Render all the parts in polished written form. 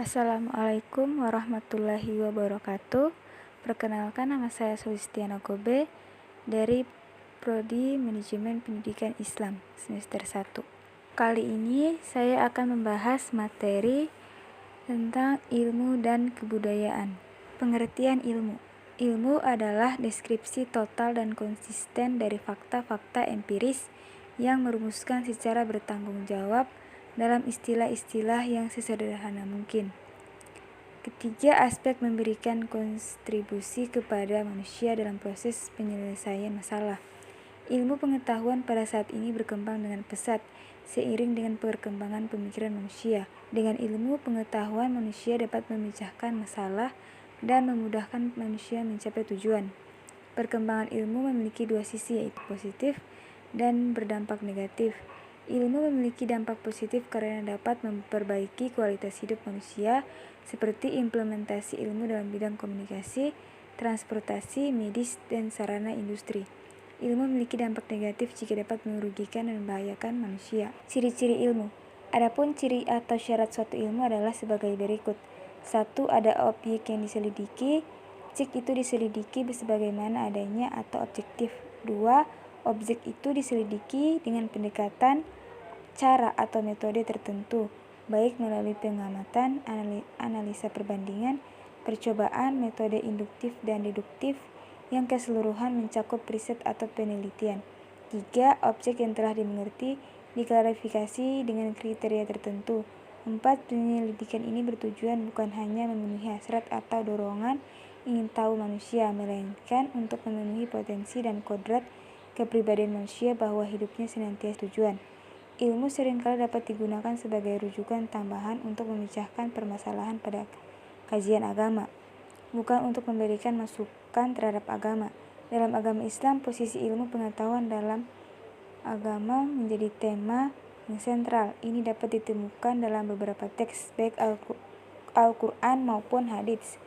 Assalamualaikum warahmatullahi wabarakatuh. Perkenalkan, nama saya Sulistiana Kobe dari Prodi Manajemen Pendidikan Islam semester 1. Kali ini saya akan membahas materi tentang ilmu dan kebudayaan. Pengertian ilmu. Ilmu adalah deskripsi total dan konsisten dari fakta-fakta empiris yang merumuskan secara bertanggung jawab dalam istilah-istilah yang sesederhana mungkin. Ketiga, aspek memberikan kontribusi kepada manusia dalam proses penyelesaian masalah. Ilmu pengetahuan pada saat ini berkembang dengan pesat seiring dengan perkembangan pemikiran manusia. Dengan ilmu pengetahuan, manusia dapat memecahkan masalah dan memudahkan manusia mencapai tujuan. Perkembangan ilmu memiliki dua sisi, yaitu positif dan berdampak negatif. Ilmu memiliki dampak positif karena dapat memperbaiki kualitas hidup manusia, seperti implementasi ilmu dalam bidang komunikasi, transportasi, medis, dan sarana industri. Ilmu memiliki dampak negatif jika dapat merugikan dan membahayakan manusia. Ciri-ciri ilmu. Adapun ciri atau syarat suatu ilmu adalah sebagai berikut. 1. Ada objek yang diselidiki. Objek itu diselidiki sebagaimana adanya atau objektif. 2. Objek itu diselidiki dengan pendekatan, cara atau metode tertentu, baik melalui pengamatan, analisa perbandingan, percobaan, metode induktif dan deduktif yang keseluruhan mencakup riset atau penelitian. 3. Objek yang telah dimengerti diklarifikasi dengan kriteria tertentu. 4. Penyelidikan ini bertujuan bukan hanya memenuhi hasrat atau dorongan ingin tahu manusia, melainkan untuk memenuhi potensi dan kodrat kepribadian manusia bahwa hidupnya senantiasa tujuan. Ilmu seringkali dapat digunakan sebagai rujukan tambahan untuk memecahkan permasalahan pada kajian agama, bukan untuk memberikan masukan terhadap agama. Dalam agama Islam, posisi ilmu pengetahuan dalam agama menjadi tema yang sentral. Ini dapat ditemukan dalam beberapa teks, baik Al-Quran maupun hadits.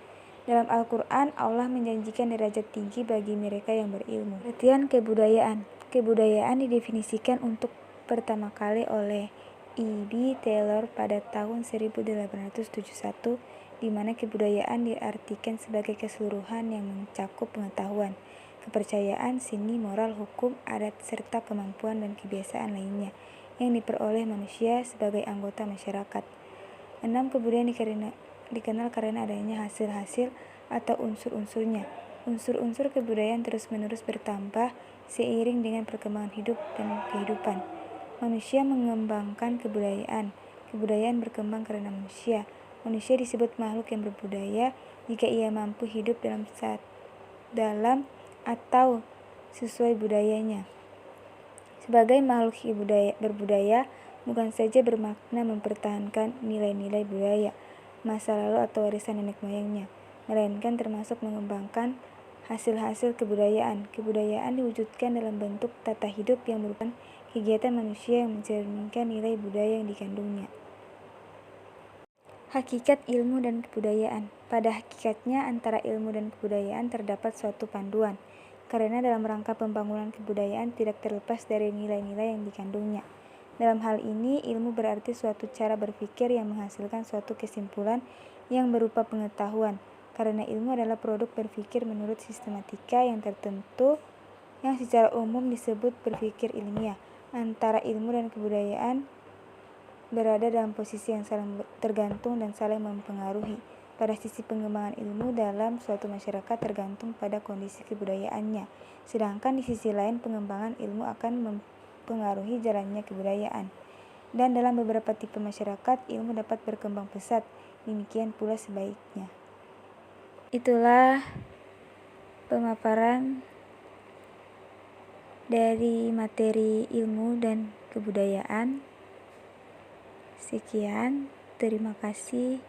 Dalam Al-Quran, Allah menjanjikan derajat tinggi bagi mereka yang berilmu. Pengertian kebudayaan. Kebudayaan didefinisikan untuk pertama kali oleh E.B. Taylor pada tahun 1871, di mana kebudayaan diartikan sebagai keseluruhan yang mencakup pengetahuan, kepercayaan, seni, moral, hukum, adat, serta kemampuan dan kebiasaan lainnya yang diperoleh manusia sebagai anggota masyarakat. 6. Kebudayaan dikenal karena adanya hasil-hasil atau unsur-unsurnya. Unsur-unsur kebudayaan terus-menerus bertambah seiring dengan perkembangan hidup dan kehidupan. Manusia mengembangkan kebudayaan. Kebudayaan berkembang karena manusia. Manusia disebut makhluk yang berbudaya jika ia mampu hidup dalam atau sesuai budayanya. Sebagai makhluk berbudaya bukan saja bermakna mempertahankan nilai-nilai budaya masa lalu atau warisan nenek moyangnya, melainkan termasuk mengembangkan hasil-hasil kebudayaan. Kebudayaan diwujudkan dalam bentuk tata hidup yang merupakan kegiatan manusia yang mencerminkan nilai budaya yang dikandungnya. Hakikat ilmu dan kebudayaan. Pada hakikatnya, antara ilmu dan kebudayaan terdapat suatu panduan, karena dalam rangka pembangunan kebudayaan tidak terlepas dari nilai-nilai yang dikandungnya. Dalam hal ini, ilmu berarti suatu cara berpikir yang menghasilkan suatu kesimpulan yang berupa pengetahuan, karena ilmu adalah produk berpikir menurut sistematika yang tertentu yang secara umum disebut berpikir ilmiah. Antara ilmu dan kebudayaan berada dalam posisi yang saling tergantung dan saling mempengaruhi. Pada sisi pengembangan ilmu dalam suatu masyarakat tergantung pada kondisi kebudayaannya, sedangkan di sisi lain pengembangan ilmu akan mempengaruhi jalannya kebudayaan. Dan dalam beberapa tipe masyarakat, ilmu dapat berkembang pesat, demikian pula sebaiknya. Itulah pemaparan dari materi ilmu dan kebudayaan. Sekian, terima kasih.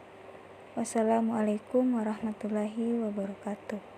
Wassalamualaikum warahmatullahi wabarakatuh.